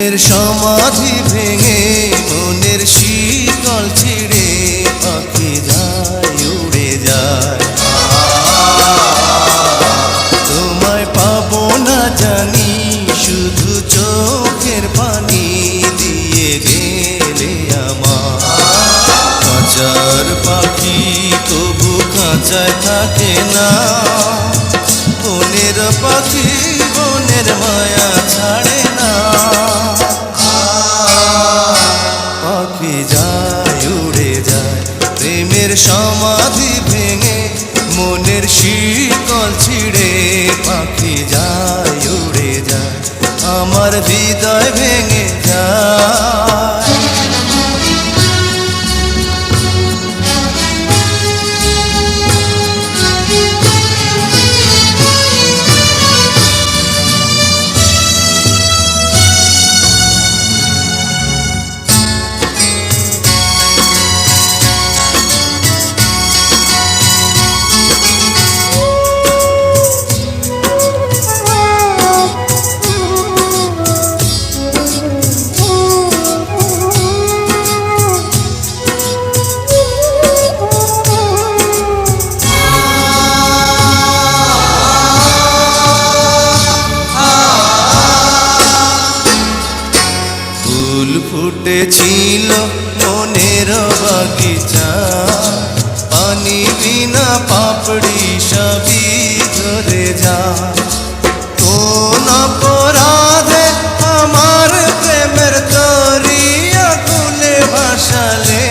সমাধি ভেঙে মনের শিকল ছিঁড়ে পাখি যায় উড়ে যায়। তোমায় পাবো না জানি শুধু চোখের পানি দিয়ে গেলে আমার। খাঁচার পাখি তবু খাঁচায় থাকে না, বনের পাখি বনের মায়া ছাড়ে না। পাখি যায় উড়ে যায় প্রেমের সমাধি ভেঙে মনের শিকল ছিঁড়ে পাখি যায় উড়ে যায় আমার হৃদয় ভেঙে যায়। ফুটেছিল মনের বাগিচা, পানি বিনা পাপড়ি সবই ধরে যায়। কোন অপরাধে আমার প্রেমের তরি আগুনে ভাসালে,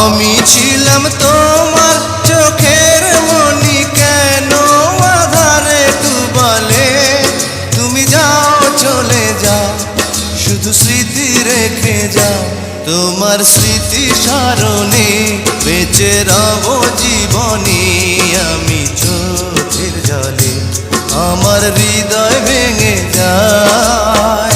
আমি ছিলাম তোমার চোখের মনি কেন আধারে ডুবালে। তুমি যাও চলে যাও শুধু স্মৃতি রেখে যাও, তোমার স্মৃতি স্মরণে বেঁচে রব জীবনে। আমি চোখের জলে আমার হৃদয় ভেঙে যায়।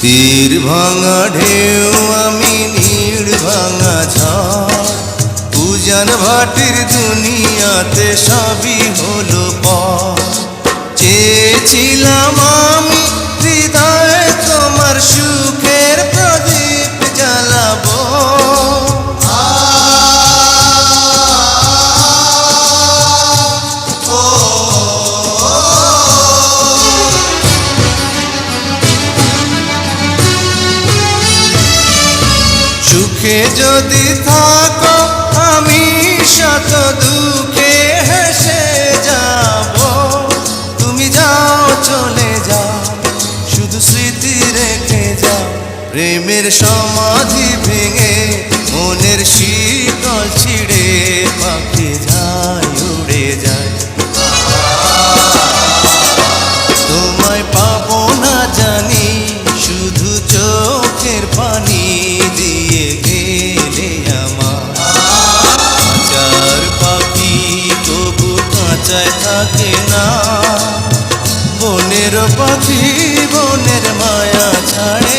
তীর ভাঙা ঢেউ আমি নীড় ভাঙা ঝড়, উজান ভাটির দুনিয়াতে সবই হলো পর। চেয়েছিলাম আমি হৃদয়ে তোমার সুখের প্রদীপ জ্বালাবো, সুখে যদি থাকো আমি শত দুঃখে হেসে যাব। তুমি যাও চলে যাও শুধু স্মৃতি রেখে যাও, প্রেমের সমাধি ভেঙে মনের শিকল ছিঁড়ে পাখি যায় উড়ে যায়। তোমায় পাবো না জানি শুধু চোখের পানি দিয়ে গেলে আমার। খাঁচার পাখি তবু খাঁচায় থাকে না, বনের পাখি বনের মায়া ছাড়ে।